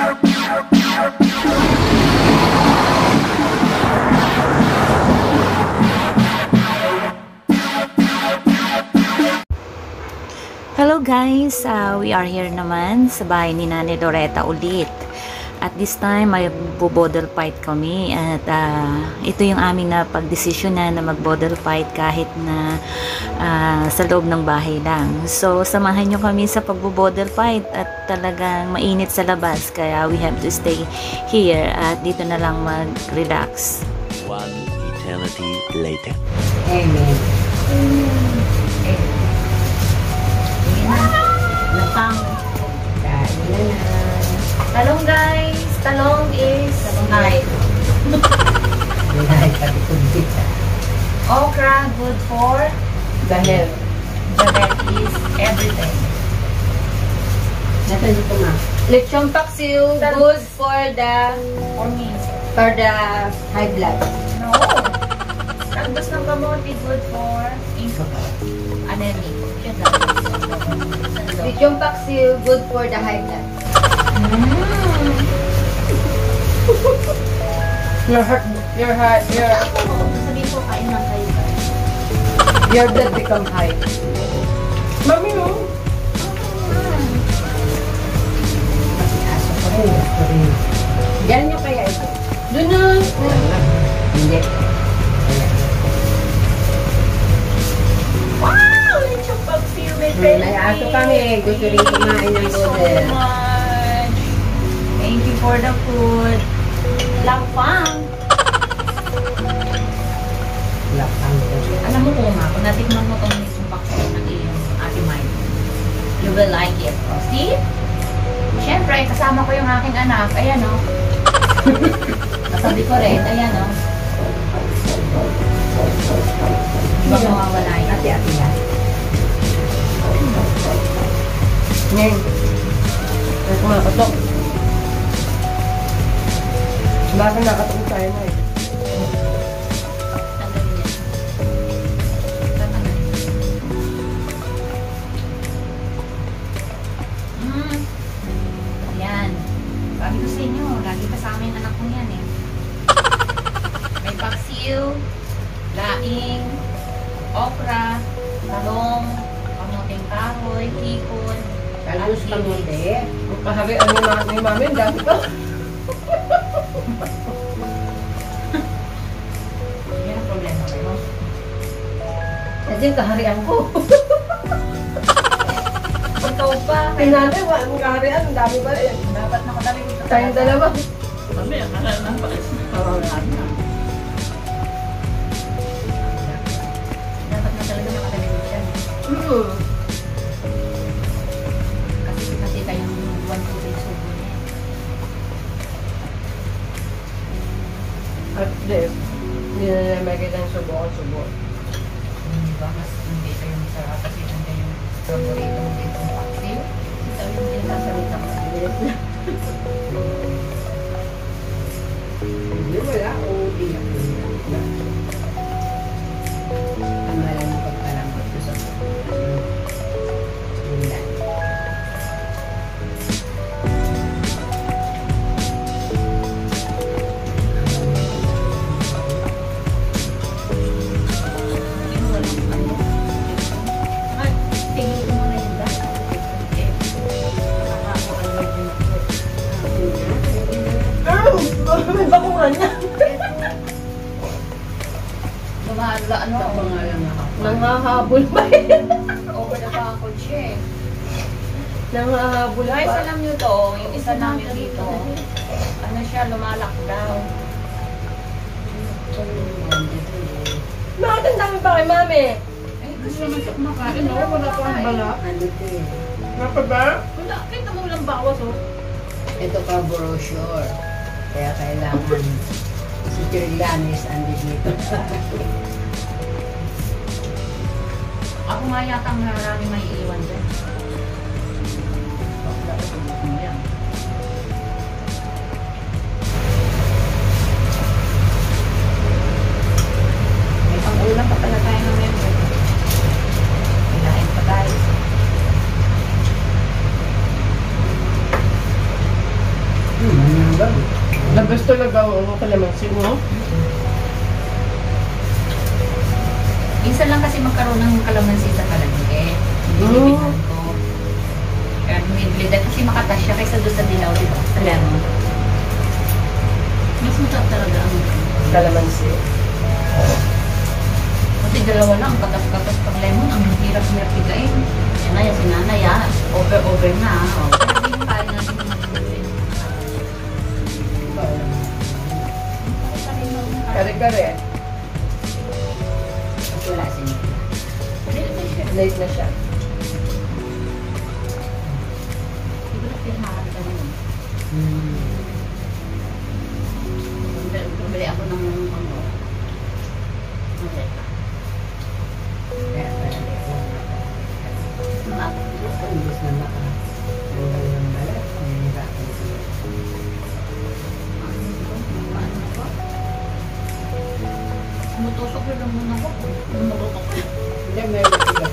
Hello guys, we are here naman sa bahay ni Nanay Loretta ulit. At this time, may bodel fight kami. At ito yung aming napagdesisyonan na mag-bodel fight kahit na sa loob ng bahay lang. So, samahan nyo kami sa pag-bodel fight at talagang mainit sa labas. Kaya we have to stay here at dito na lang mag-relax. One eternity later. Amen. Lapang. Talong guys. Talong is height. Okra, good for the health. The health is everything. Nasaan dito ma? Lechon paksiw, good for the high blood. No. Talbos ng kamote, good for anemic. Lechon paksiw, good for the high blood. Sabihin ko, kain lang kayo guys. Your blood become high. Mami no? Aso ko rin. Yan nyo kaya ito. Doon na. Hindi. Wow! Lechon paksiw, may May aso kami. Gusto rin kumain ng so noodle. much. Thank you for the food. Lapang. Lapang. Alam mo kung kung natikman mo itong lechon paksiw ng iyong Ate Mai, you will like it. Oh, see? Siyempre, kasama ko yung aking anak. Ayan o. Kasabi ko rin. Ayan o. Di ba mawawala yun? Ate-ate yan. Ngayon. Ay, kumakatok. Bakit nakatok tayo na eh? Tanggalin yan. Tatanggalin. Ayan. Sabi ko sa inyo, lagi kasama yung anak ko yan eh. May paksiw, laing, okra, talong, kamuting kahoy, hipon, Talbos at kamote. ilis. Kaharian ni mami, ang dami pa. Yan ang problema kayo. Kasi kaharian ko. Ikaw pa. Pinanay, ang kaharian, ang dami pa rin. Dapat nakadali dito. Tayong dalawa. Kami, akala na pa. Oo, na. Dapat na talaga nakadali dito yan. Kasi kayong 1-2 days subo niya. At this, hindi na may kitang subo. Diba? Mas hindi kayo masarap kasi hindi yung favorito mo dito ng paksiw. Ito yung sinasasalita ko sa bilis na. Hindi, wala. Oo, iyak. Ang malam mo pagkalambot ko sa ulan. Yung walang ano. Saka, tingin ko muna yung dahil. May bakungan na. Lumala, ano? Nanghahabol pa Over the backwood siya eh. Nanghahabol Guys, pa. alam nyo to, yung isa namin dito, ano siya, lumalakdaw. Bakit ang dami pa kay mami? Eh, gusto naman siya kumakain, no? Wala pa ang bala. Ano ito eh? Wala, kita mo lang bawas, oh. Ito ka brochure. Kaya kailangan si Kirlianis andi dito. Ako nga yata ang marami may iiwan dyan. May pang-ulam pa pala tayo ng member. Kailangan pa tayo. Labas talaga ang kalamansi mo. Minsan lang kasi magkaroon ng kalamansi sa palengke. Binibihan ko. Kaya bumibili dahil kasi makatasya kaysa doon sa dilaw, di ba? Sa lemon. Mas masarap talaga ang Kalamansi. kasi dalawa lang, katas-katas pang lemon, ang hirap-hirap bigayin. Yan na yan, si nanay over na. Pero hindi mo kaya natin Kare-kare. wala si Nikla. Late na siya. Siguro pinahal ka naman. Bumili ako ng ano. Maleta. Tumutusok yun lang muna ko. Tumutusok yun. Hindi, meron sila.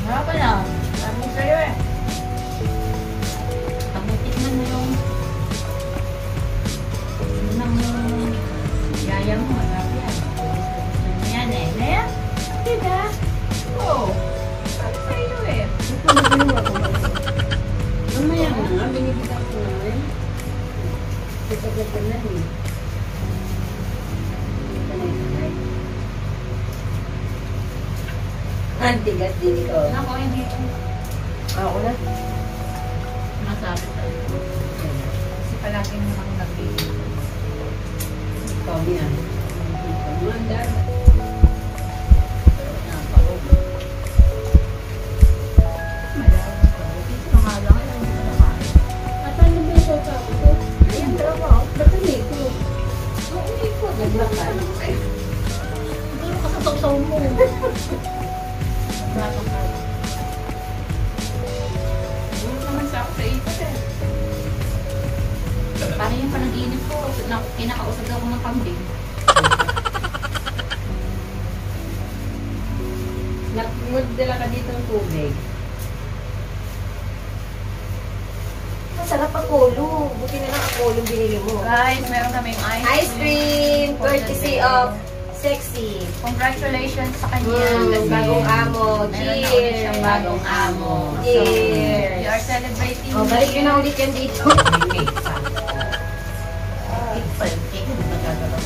Harap ka na. Sabi ko sa'yo eh. Pag natikman mo yung ng yaya mo, harap yan. Gusto mo yan eh. Naya? Diba? Oo. Sabi sa'yo eh. Mamaya na nga, binibigyan ko na rin. Ito na rin. Ang tigas din ito. Ako hindi ko Ako na. masabi sa'yo. Kasi palagi mo nang nabili. Ikaw yan. Mandar. Naglakad. Paano yung panag-iinip ko? Kinakausap ako ng kambing. Magdala ka dito ng tubig. Masarap ang kolo. Buti na lang ang kolo binili mo. Guys, meron kaming Ice cream! Courtesy of Sexy. Congratulations sa kanya. Bagong amo. Meron na ulit Cheers! siyang bagong amo. Cheers! We are celebrating. O, balik yun na ulit yan dito. Cake pa. Cake pa. Cake na magagalaw.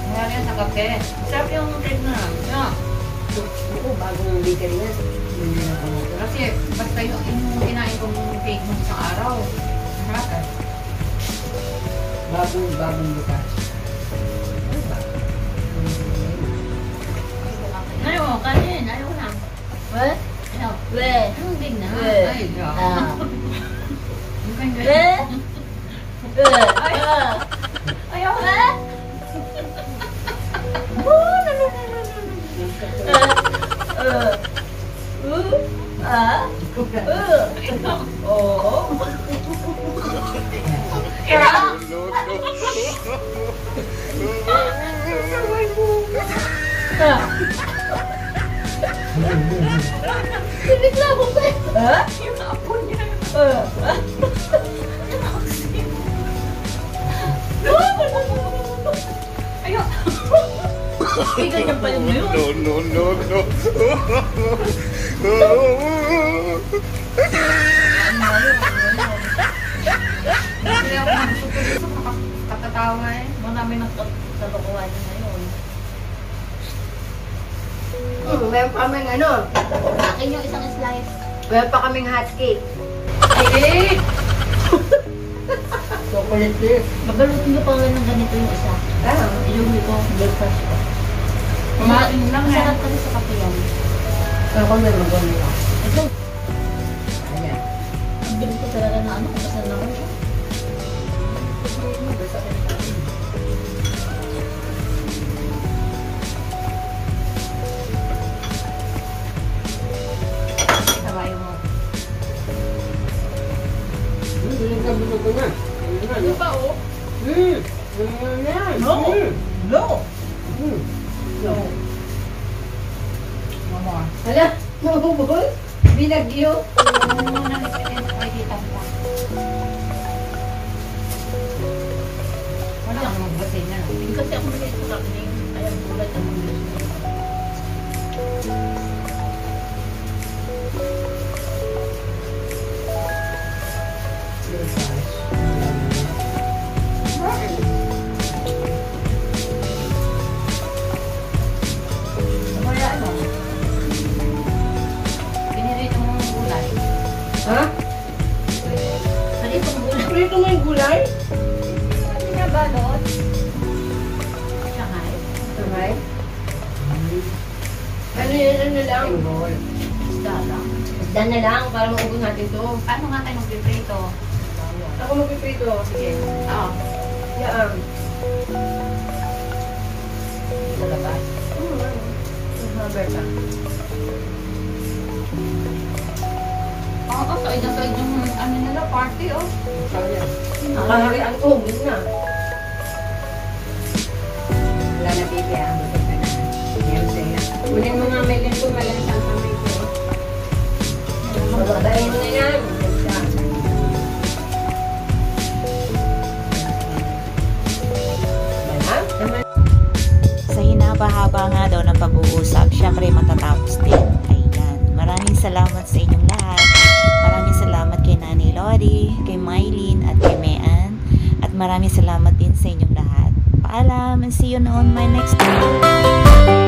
Meron yan sa kape. Sarap yung cake na. Yeah. Oo, bagong bakery na. Hindi na pa mo. Kasi basta yung kinain kong cake mo sa araw. Masarap eh. Bagong bukas. Ayaw, kanin. Ayaw na. What? Ayaw. What? Anong big na? What? Ay, God. Yung kanya. Ayaw na. Oo. Bigla ko ba? Yung apo niya. Ayaw. Bigla niya pa yun yun. No. Kaya ako nagsusunod katatawa eh. Marami nagkatalokohan niya ngayon. Meron pa kaming ano. Akin yung isang slice. Meron pa kaming hot cake. Ay! Chocolate cake. Magalutin ko pa ng ganito yung isa. Ah, Iluwi ko, breakfast ko. Kumain lang eh. Masarap kasi sa kape yan. Ako na magawin ka. Ito, Ayan. ang bilis ko talaga na ano, kung saan naman siya. Sabayo mo. Hindi ka busog ko na. Ano pa oh? No. No! No. Mama. hala, mabubol. Binagyo. Ano mo na nagpilin ko kay tita mo? kasi na. Hindi kasi ako naging sa kakinig. Ayaw bulat ang mga wala ano. Pinirito mo yung gulay. Ha? Pinirito mo gulay. Prito mo yung gulay? Ano na balot? Shanghai. Okay. Ano yan, ano lang? Isda lang. Isda na lang para maubos natin to. Paano nga tayo magpiprito? Ako magpiprito. Sige. Oo. Yan. Sa labas. Haber pa. Oo, side na side yung ano nila, party oh. Nakahari ang tubig na. Wala na baby ah. Yan sa'yo. Kunin mo nga may lento, malansan sa may ko. Mababain mo na yan. Sa hinaba-haba nga daw ng pag-uusap, syempre matatapos din. Ayan. Maraming salamat sa inyong lahat. Maraming salamat kay Nanay Lori, kay Mylene, at kay Mean. At maraming salamat din sa inyong lahat. Paalam and see you on my next video.